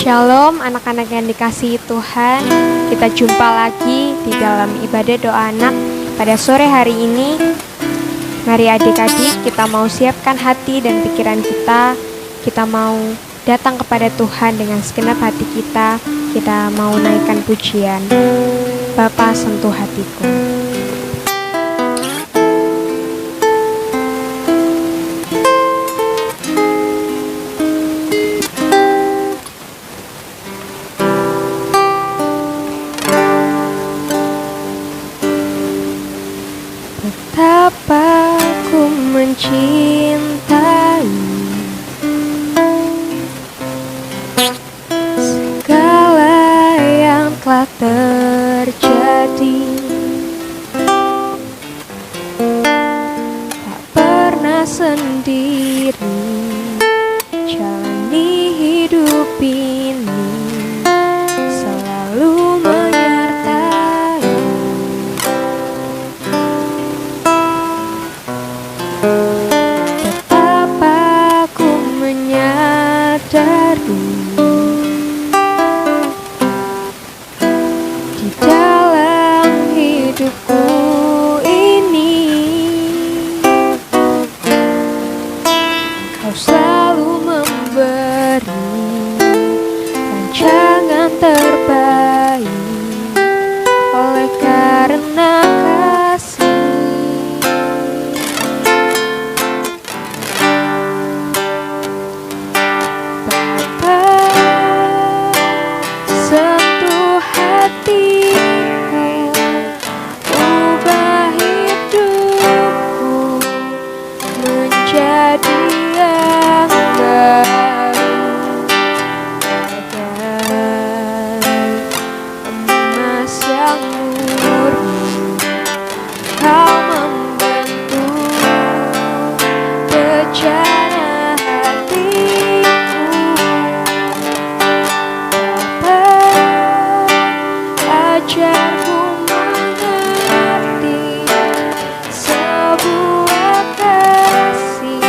Shalom anak-anak yang dikasihi Tuhan. Kita jumpa lagi di dalam ibadah doa anak pada sore hari ini. Mari adik-adik kita mau siapkan hati dan pikiran kita. Kita mau datang kepada Tuhan dengan segenap hati kita. Kita mau naikkan pujian. Bapa sentuh hatiku. Betapa ku mencintai segala yang telah terjadi. Tak pernah sendiri jalani hidup ini, selalu menyertai. Betapa ku menyadari di dalam hidupku ini, Kau selalu memberi rancangan terbaik oleh karena kasih. Sentuh hatiku, ubah hidupku menjadi yang baru, bagai emas yang murni. Kau membantu bejana hatiku. Ajarku mengerti sebuah kasih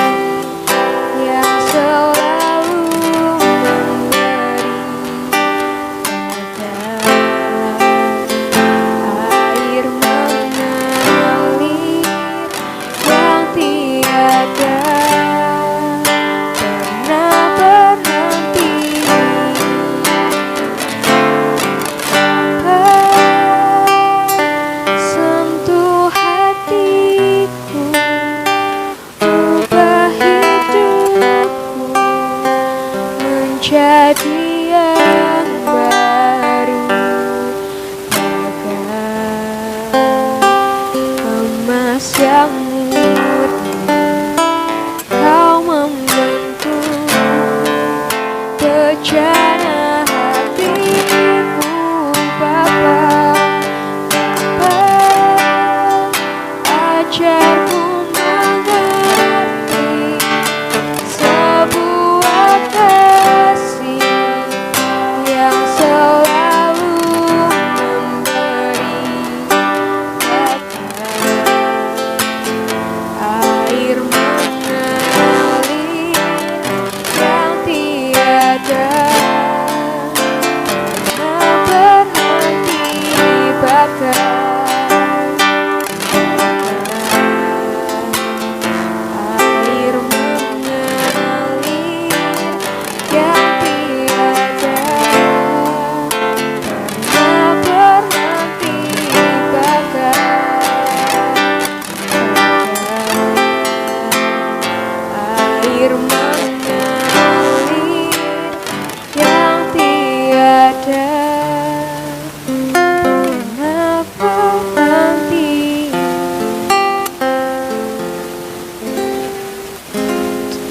yang selalu memberi, bagai air mengalir yang tiada pernah berhenti. Sentuh hatiku, ubah hidupku menjadi yang baru, bagai emas yang murni. Kau membentuk bejana hatiku, Bapa. Ajarku mengerti sebuah kasih yang selalu memberi, bagai air mengalir yang tiada pernah berhenti, bagai air mengalir yang tiada pernah berhenti, bagai air mengalir yang tiada pernah berhenti.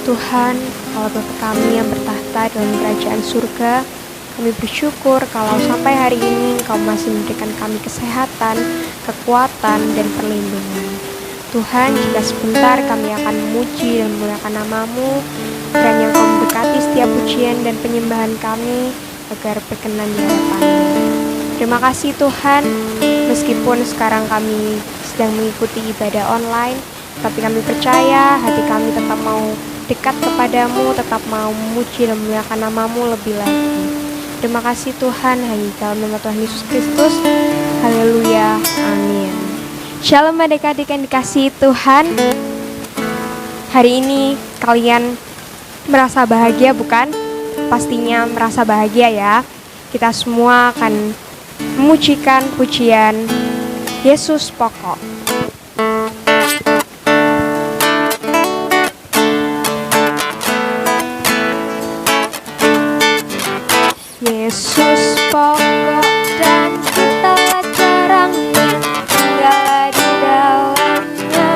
Tuhan, Allah Bapa kami yang bertahta dalam kerajaan surga, kami bersyukur kalau sampai hari ini Engkau masih memberikan kami kesehatan, kekuatan, dan perlindungan. Tuhan, jika sebentar kami akan memuji dan memuliakan nama-Mu, kiranya Engkau memberkati setiap pujian dan penyembahan kami agar berkenan di hadapan-Mu. Terima kasih Tuhan, meskipun sekarang kami sedang mengikuti ibadah online, tapi kami percaya hati kami tetap mau dekat kepadamu, tetap mau memuji dan memuliakan nama-Mu lebih lagi. Terima kasih Tuhan, hanya dalam nama Tuhan Yesus Kristus. Haleluya, amin. Shalom adik-adik yang dikasihi Tuhan. Hari ini kalian merasa bahagia bukan? Pastinya merasa bahagia ya. Kita semua akan memujikan pujian Yesus pokok. Yesus pokok dan kita jarangnya tinggal di dalamnya.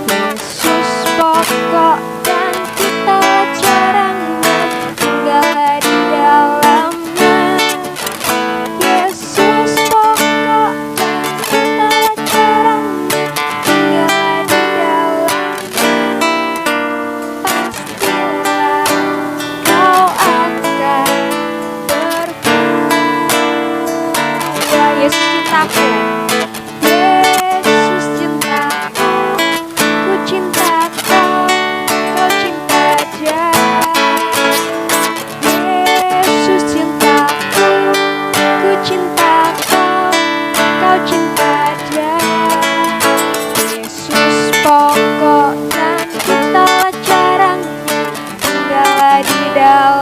Yesus pokok dan kita jarangnya tinggal di dalamnya. Yesus pokok dan kita jarangnya tinggal di dalamnya. Pastilah kau akan Yesus cintaku, Yesus cintaku, ku cinta kau, kau cinta dia. Yesus cintaku, ku cinta kau, kau cinta dia. Yesus pokok dan kita jarangnya tinggal di dalam.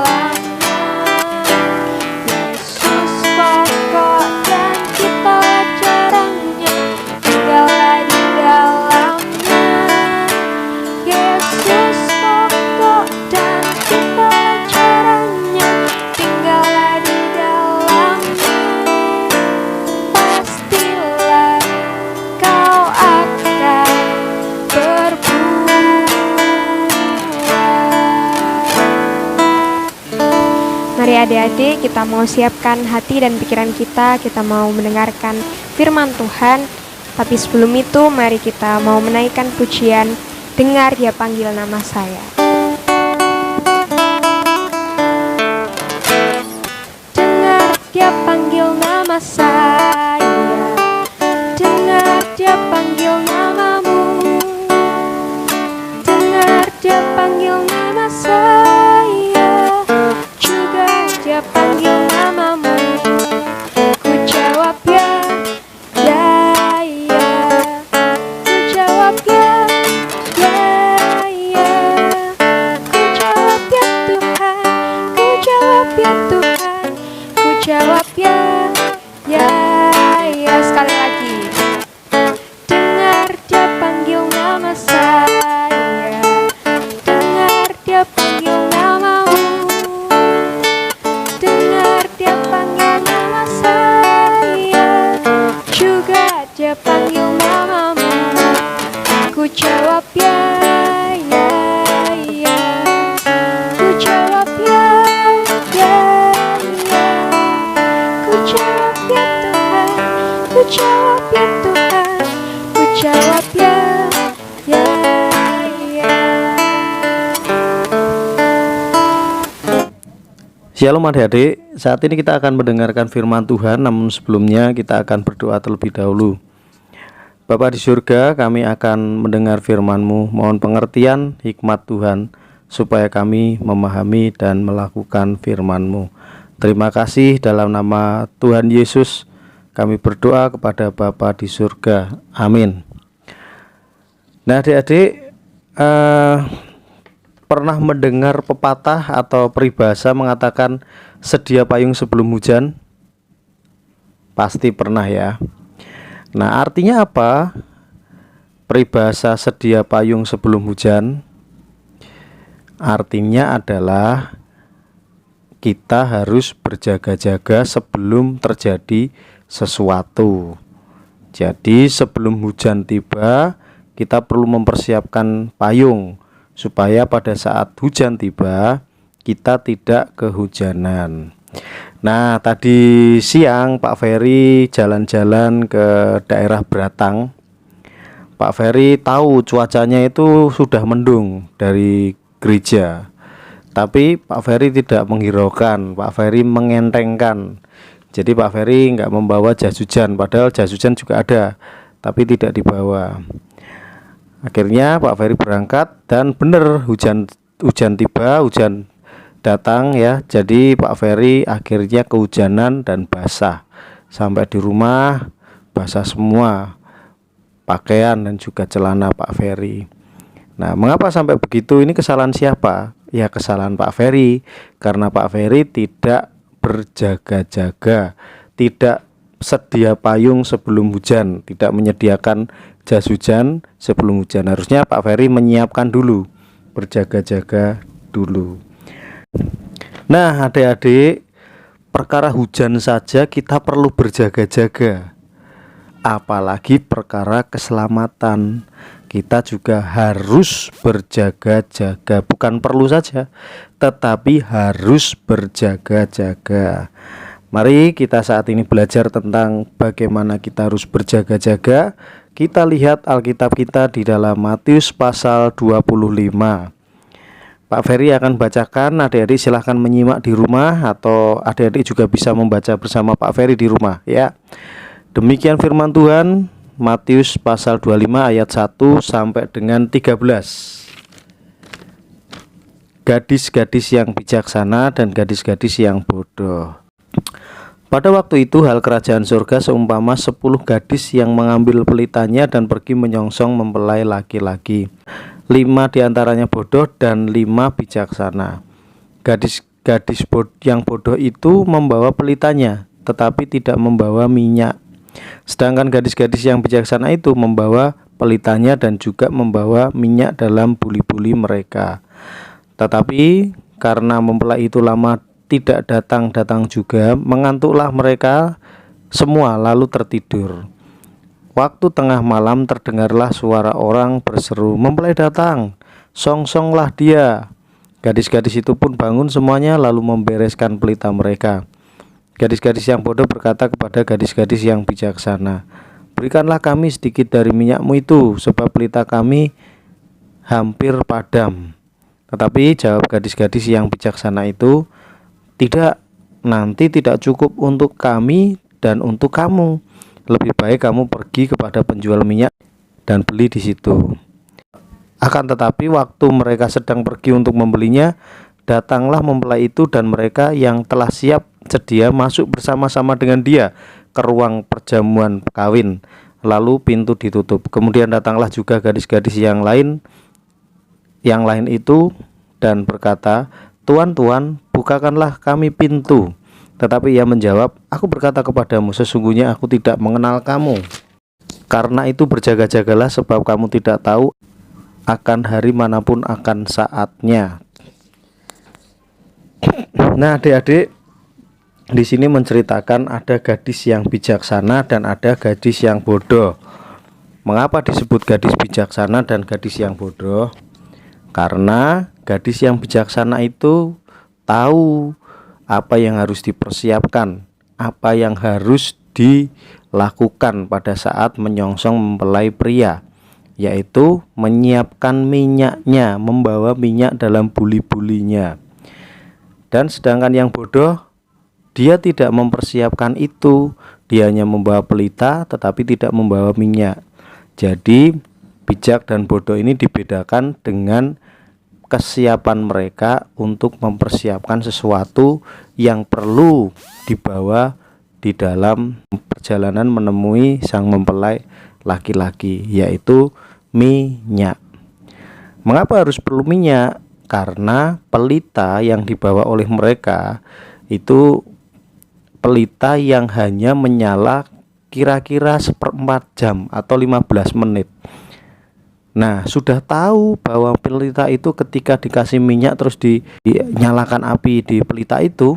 Mari adik-adik kita mau siapkan hati dan pikiran kita mau mendengarkan firman Tuhan. Tapi sebelum itu mari kita mau menaikkan pujian Dengar Dia Panggil Nama Saya. Dengar Dia panggil nama saya, dengar Dia panggil namamu, dengar Dia panggil nama saya, juga Dia panggil namamu. Ku jawab ya, ya, ya. Ku jawab ya, ya, ya. Ku jawab ya Tuhan, ku jawab ya Tuhan, ku jawab ya, ya, ya. Sekali lagi. Dengar Dia panggil nama saya, dengar Dia panggil namamu, dengar Dia panggil nama saya, juga Dia panggil namamu. Ku jawab ya, ya, ya. Ku jawab ya, ya, ya. Ku jawab ya Tuhan, ku jawab ya Tuhan, ku jawab ya, ya, ya. Shalom adik-adik, saat ini kita akan mendengarkan firman Tuhan, namun sebelumnya kita akan berdoa terlebih dahulu. Bapa di surga, kami akan mendengar firman-Mu, mohon pengertian hikmat Tuhan, supaya kami memahami dan melakukan firman-Mu. Terima kasih dalam nama Tuhan Yesus, kami berdoa kepada Bapa di surga, amin. Nah adik-adik, pernah mendengar pepatah atau peribahasa mengatakan sedia payung sebelum hujan? Pasti pernah ya. Nah artinya apa? Peribahasa sedia payung sebelum hujan artinya adalah kita harus berjaga-jaga sebelum terjadi sesuatu. Jadi sebelum hujan tiba, kita perlu mempersiapkan payung supaya pada saat hujan tiba kita tidak kehujanan. Nah tadi siang Pak Ferry jalan-jalan ke daerah Beratang. Pak Ferry tahu cuacanya itu sudah mendung dari gereja, tapi Pak Ferry tidak menghiraukan, Pak Ferry mengentengkan. Jadi Pak Ferry nggak membawa jas hujan, padahal jas hujan juga ada, tapi tidak dibawa. Akhirnya Pak Ferry berangkat dan benar hujan tiba, hujan datang ya. Jadi Pak Ferry akhirnya kehujanan dan basah. Sampai di rumah basah semua pakaian dan juga celana Pak Ferry. Nah, mengapa sampai begitu? Ini kesalahan siapa? Ya, kesalahan Pak Ferry, karena Pak Ferry tidak berjaga-jaga, tidak sedia payung sebelum hujan, tidak menyediakan jas hujan sebelum hujan. Harusnya Pak Ferry menyiapkan dulu, berjaga-jaga dulu. Nah, adik-adik, perkara hujan saja kita perlu berjaga-jaga, apalagi perkara keselamatan. Kita juga harus berjaga-jaga, bukan perlu saja, tetapi harus berjaga-jaga. Mari kita saat ini belajar tentang bagaimana kita harus berjaga-jaga. Kita lihat Alkitab kita di dalam Matius pasal 25. Pak Ferry akan bacakan, adik-adik silahkan menyimak di rumah, atau adik-adik juga bisa membaca bersama Pak Ferry di rumah ya. Demikian firman Tuhan, Matius pasal 25 ayat 1 sampai dengan 13. Gadis-gadis yang bijaksana dan gadis-gadis yang bodoh. Pada waktu itu hal kerajaan surga seumpama 10 gadis yang mengambil pelitanya dan pergi menyongsong mempelai laki-laki. 5 diantaranya bodoh dan 5 bijaksana. Gadis-gadis yang bodoh itu membawa pelitanya, tetapi tidak membawa minyak. Sedangkan gadis-gadis yang bijaksana itu membawa pelitanya dan juga membawa minyak dalam buli-buli mereka. Tetapi karena mempelai itu lama tidak datang juga, mengantuklah mereka semua lalu tertidur. Waktu tengah malam terdengarlah suara orang berseru, "Mempelai datang, songsonglah dia." Gadis-gadis itu pun bangun semuanya lalu membereskan pelita mereka. Gadis-gadis yang bodoh berkata kepada gadis-gadis yang bijaksana, "Berikanlah kami sedikit dari minyakmu itu, sebab pelita kami hampir padam." Tetapi jawab gadis-gadis yang bijaksana itu, "Tidak, nanti tidak cukup untuk kami dan untuk kamu. Lebih baik kamu pergi kepada penjual minyak dan beli di situ." Akan tetapi waktu mereka sedang pergi untuk membelinya, datanglah mempelai itu dan mereka yang telah siap sedia masuk bersama-sama dengan dia ke ruang perjamuan kawin. Lalu pintu ditutup. Kemudian datanglah juga gadis-gadis yang lain itu dan berkata, "Tuan, Tuan, bukakanlah kami pintu." Tetapi ia menjawab, "Aku berkata kepadamu, sesungguhnya aku tidak mengenal kamu. Karena itu berjaga-jagalah, sebab kamu tidak tahu akan hari manapun akan saatnya." Nah, adik-adik, di sini menceritakan ada gadis yang bijaksana dan ada gadis yang bodoh. Mengapa disebut gadis bijaksana dan gadis yang bodoh? Karena gadis yang bijaksana itu tahu apa yang harus dipersiapkan, apa yang harus dilakukan pada saat menyongsong mempelai pria, yaitu menyiapkan minyaknya, membawa minyak dalam buli-bulinya. Dan sedangkan yang bodoh, dia tidak mempersiapkan itu, dia hanya membawa pelita tetapi tidak membawa minyak. Jadi bijak dan bodoh ini dibedakan dengan kesiapan mereka untuk mempersiapkan sesuatu yang perlu dibawa di dalam perjalanan menemui sang mempelai laki-laki, yaitu minyak. Mengapa harus perlu minyak? Karena pelita yang dibawa oleh mereka itu pelita yang hanya menyala kira-kira 1/4 jam atau 15 menit. Nah, sudah tahu bahwa pelita itu ketika dikasih minyak terus dinyalakan api di pelita itu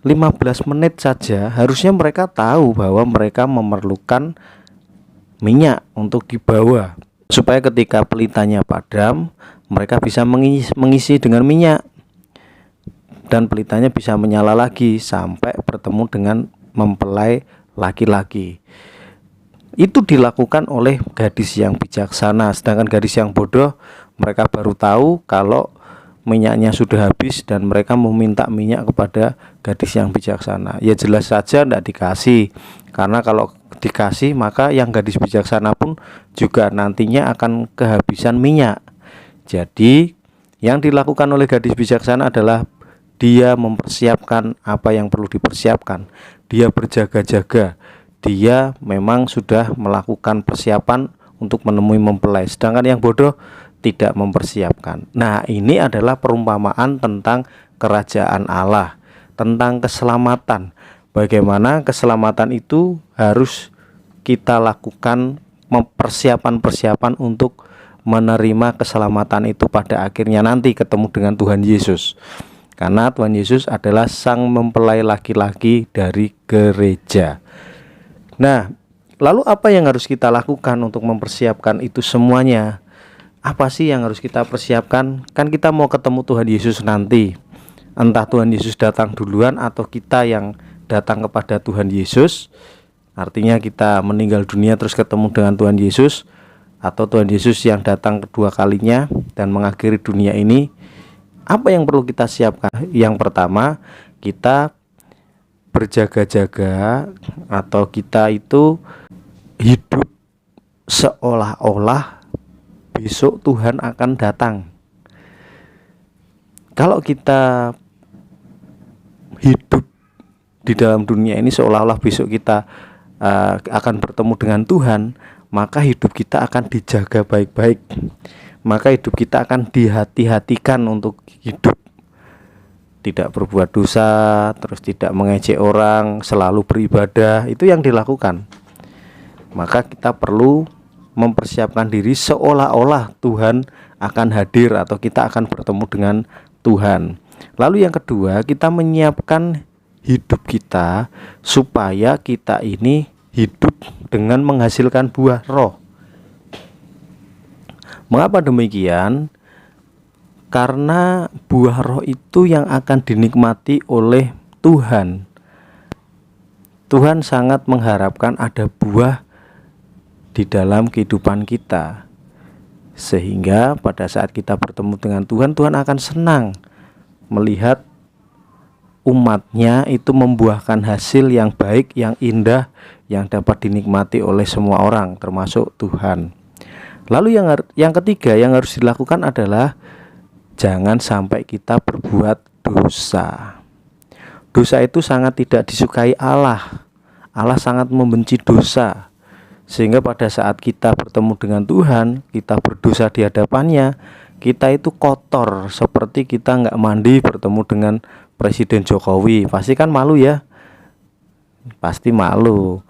15 menit saja, harusnya mereka tahu bahwa mereka memerlukan minyak untuk dibawa, supaya ketika pelitanya padam mereka bisa mengisi dengan minyak dan pelitanya bisa menyala lagi sampai bertemu dengan mempelai laki-laki. Itu dilakukan oleh gadis yang bijaksana. Sedangkan gadis yang bodoh, mereka baru tahu kalau minyaknya sudah habis dan mereka meminta minyak kepada gadis yang bijaksana. Ya jelas saja tidak dikasih, karena kalau dikasih maka yang gadis bijaksana pun juga nantinya akan kehabisan minyak. Jadi Yang dilakukan oleh gadis bijaksana adalah dia mempersiapkan apa yang perlu dipersiapkan. Dia berjaga-jaga. Dia memang sudah melakukan persiapan untuk menemui mempelai. Sedangkan yang bodoh tidak mempersiapkan. Nah, ini adalah perumpamaan tentang kerajaan Allah, tentang keselamatan. Bagaimana keselamatan itu harus kita lakukan, persiapan-persiapan untuk menerima keselamatan itu pada akhirnya nanti ketemu dengan Tuhan Yesus. Karena Tuhan Yesus adalah sang mempelai laki-laki dari gereja. Nah, lalu apa yang harus kita lakukan untuk mempersiapkan itu semuanya? Apa sih yang harus kita persiapkan? Kan kita mau ketemu Tuhan Yesus nanti. Entah Tuhan Yesus datang duluan atau kita yang datang kepada Tuhan Yesus. Artinya kita meninggal dunia terus ketemu dengan Tuhan Yesus, atau Tuhan Yesus yang datang kedua kalinya dan mengakhiri dunia ini. Apa yang perlu kita siapkan? Yang pertama, kita berjaga-jaga, atau kita itu hidup seolah-olah besok Tuhan akan datang. Kalau kita hidup di dalam dunia ini seolah-olah besok kita akan bertemu dengan Tuhan, maka hidup kita akan dijaga baik-baik. Maka hidup kita akan dihati-hatikan untuk hidup tidak berbuat dosa, terus tidak mengejek orang, selalu beribadah. Itu yang dilakukan. Maka kita perlu mempersiapkan diri seolah-olah Tuhan akan hadir atau kita akan bertemu dengan Tuhan. Lalu yang kedua, kita menyiapkan hidup kita supaya kita ini hidup dengan menghasilkan buah roh. Mengapa demikian? Karena buah roh itu yang akan dinikmati oleh Tuhan. Tuhan sangat mengharapkan ada buah di dalam kehidupan kita, sehingga pada saat kita bertemu dengan Tuhan, Tuhan akan senang melihat umatnya itu membuahkan hasil yang baik, yang indah, yang dapat dinikmati oleh semua orang, termasuk Tuhan. Lalu yang ketiga yang harus dilakukan adalah jangan sampai kita berbuat dosa. Dosa itu sangat tidak disukai Allah. Allah sangat membenci dosa. Sehingga pada saat kita bertemu dengan Tuhan, kita berdosa di hadapannya, kita itu kotor, seperti kita nggak mandi bertemu dengan Presiden Jokowi. Pasti kan malu ya? Pasti malu.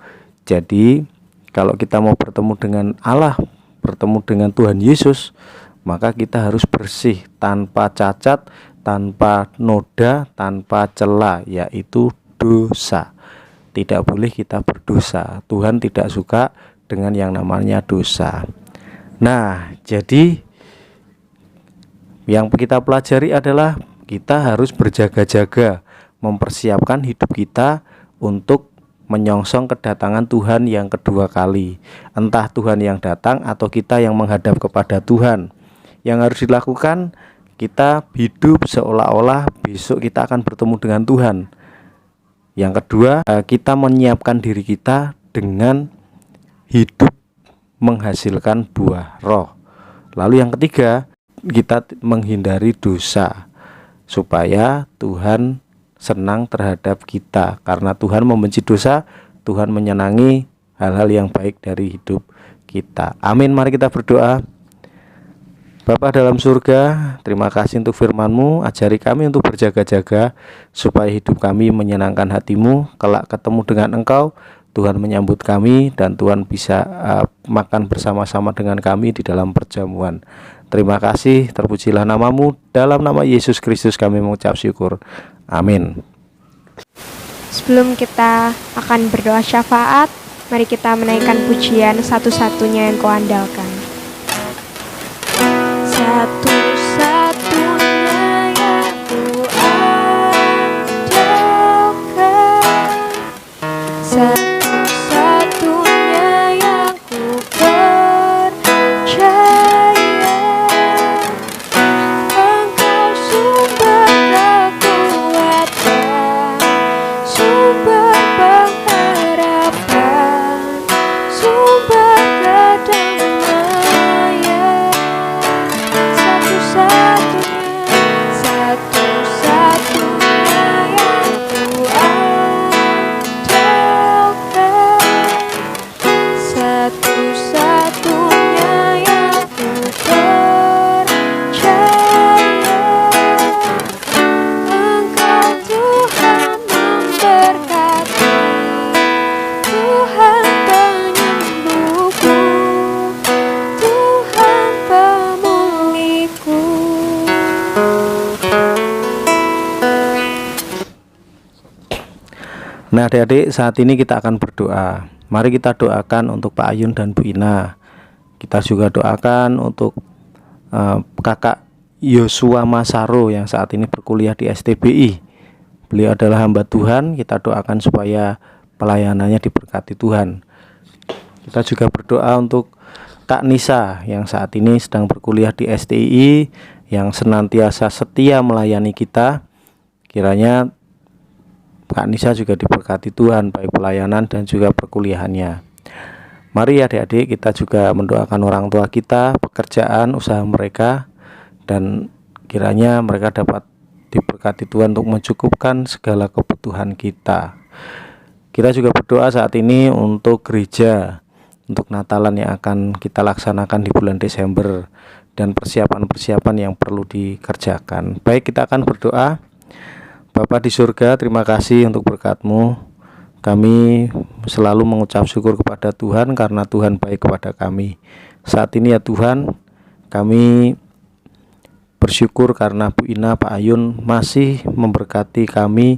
Jadi kalau kita mau bertemu dengan Allah, bertemu dengan Tuhan Yesus, maka kita harus bersih, tanpa cacat, tanpa noda, tanpa celah, yaitu dosa. Tidak boleh kita berdosa. Tuhan tidak suka dengan yang namanya dosa. Nah, jadi yang kita pelajari adalah kita harus berjaga-jaga, mempersiapkan hidup kita untuk menyongsong kedatangan Tuhan yang kedua kali. Entah Tuhan yang datang atau kita yang menghadap kepada Tuhan. Yang harus dilakukan, kita hidup seolah-olah besok kita akan bertemu dengan Tuhan. Yang kedua, kita menyiapkan diri kita dengan hidup menghasilkan buah roh. Lalu yang ketiga, kita menghindari dosa supaya Tuhan senang terhadap kita. Karena Tuhan membenci dosa, Tuhan menyenangi hal-hal yang baik dari hidup kita. Amin. Mari kita berdoa. Bapa dalam surga, terima kasih untuk firman-Mu. Ajari kami untuk berjaga-jaga supaya hidup kami menyenangkan hati-Mu. Kelak ketemu dengan Engkau, Tuhan menyambut kami dan Tuhan bisa makan bersama-sama dengan kami di dalam perjamuan. Terima kasih, terpujilah nama-Mu. Dalam nama Yesus Kristus kami mengucap syukur. Amin. Sebelum kita akan berdoa syafaat, mari kita menaikkan pujian satu-satunya yang Kau andalkan. Satu-satunya yang Ku andalkan, satu-satunya yang Ku percaya. Engkau sumber kekuatan, sumber pengharapan, sumber kedamaian. Nah, adik-adik, saat ini kita akan berdoa. Mari kita doakan untuk Pak Ayun dan Bu Ina. Kita juga doakan untuk kakak Yosua Masaro yang saat ini berkuliah di STBI. Beliau adalah hamba Tuhan. Kita doakan supaya pelayanannya diberkati Tuhan. Kita juga berdoa untuk Kak Nisa yang saat ini sedang berkuliah di STI, yang senantiasa setia melayani kita. Kiranya Kak Nisa juga diberkati Tuhan, baik pelayanan dan juga perkuliahannya. Mari adik-adik, kita juga mendoakan orang tua kita, pekerjaan, usaha mereka, dan kiranya mereka dapat diberkati Tuhan untuk mencukupkan segala kebutuhan kita. Kita juga berdoa saat ini untuk gereja, untuk Natalan yang akan kita laksanakan di bulan Desember, dan persiapan-persiapan yang perlu dikerjakan. Baik, kita akan berdoa. Bapa di surga, terima kasih untuk berkat-Mu. Kami selalu mengucap syukur kepada Tuhan karena Tuhan baik kepada kami. Saat ini ya Tuhan, kami bersyukur karena Bu Ina, Pak Ayun masih memberkati kami,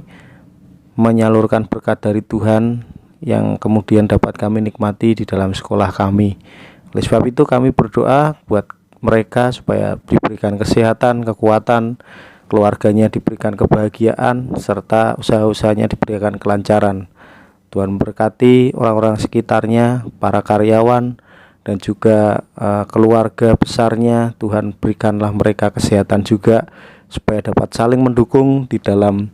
menyalurkan berkat dari Tuhan yang kemudian dapat kami nikmati di dalam sekolah kami. Oleh sebab itu kami berdoa buat mereka supaya diberikan kesehatan, kekuatan, keluarganya diberikan kebahagiaan, serta usaha-usahanya diberikan kelancaran. Tuhan memberkati orang-orang sekitarnya, para karyawan, dan juga keluarga besarnya. Tuhan berikanlah mereka kesehatan juga, supaya dapat saling mendukung di dalam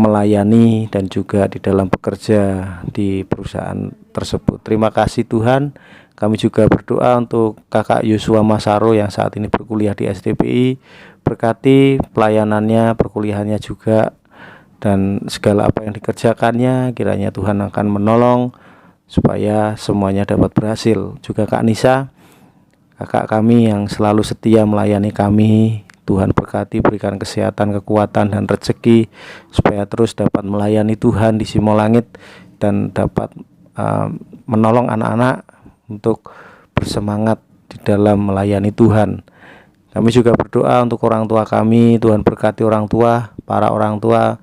melayani dan juga di dalam bekerja di perusahaan tersebut. Terima kasih Tuhan. Kami juga berdoa untuk kakak Yosua Masaro yang saat ini berkuliah di STBI. Berkati pelayanannya, perkuliahannya juga, dan segala apa yang dikerjakannya. Kiranya Tuhan akan menolong supaya semuanya dapat berhasil. Juga Kak Nisa, kakak kami yang selalu setia melayani kami, Tuhan berkati, berikan kesehatan, kekuatan, dan rezeki supaya terus dapat melayani Tuhan di Simolangit dan dapat menolong anak-anak untuk bersemangat di dalam melayani Tuhan. Kami juga berdoa untuk orang tua kami. Tuhan berkati orang tua, para orang tua,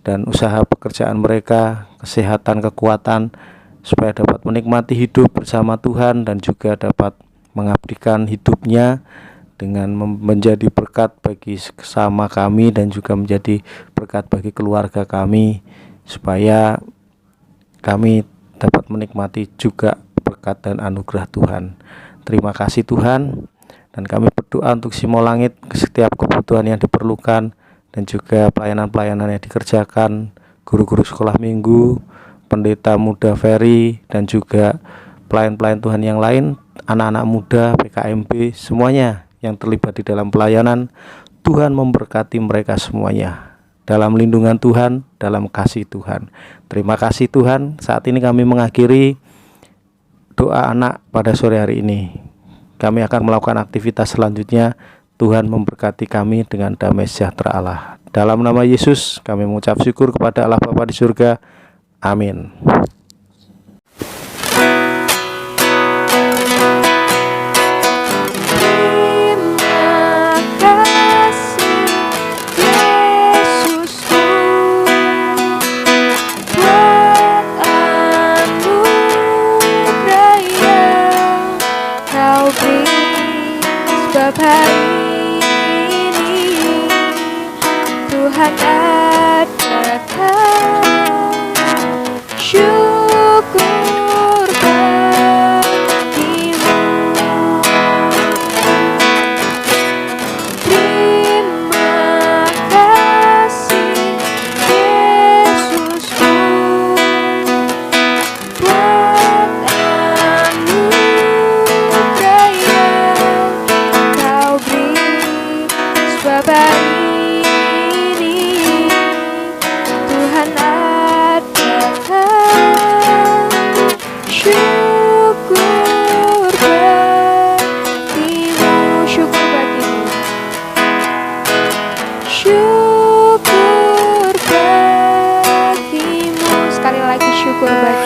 dan usaha pekerjaan mereka, kesehatan, kekuatan, supaya dapat menikmati hidup bersama Tuhan dan juga dapat mengabdikan hidupnya dengan menjadi berkat bagi sesama kami dan juga menjadi berkat bagi keluarga kami, supaya kami dapat menikmati juga berkat dan anugerah Tuhan. Terima kasih Tuhan. Dan kami berdoa untuk Simolangit, setiap kebutuhan yang diperlukan, dan juga pelayanan-pelayanan yang dikerjakan, guru-guru sekolah minggu, pendeta muda Ferry, dan juga pelayan-pelayan Tuhan yang lain, anak-anak muda, PKMB, semuanya yang terlibat di dalam pelayanan. Tuhan memberkati mereka semuanya dalam lindungan Tuhan, dalam kasih Tuhan. Terima kasih Tuhan. Saat ini kami mengakhiri doa anak pada sore hari ini. Kami akan melakukan aktivitas selanjutnya. Tuhan memberkati kami dengan damai sejahtera Allah. Dalam nama Yesus kami mengucap syukur kepada Allah Bapa di surga. Amin. Sebab hari ini Tuhan adakan syukur bagimu. Terima kasih Yesusku buat anugerah yang Kau beri. Sebab hari ini Tuhan adakan syukur bagimu. Syukur bagimu. Syukur bagimu. Sekali lagi syukur bagimu.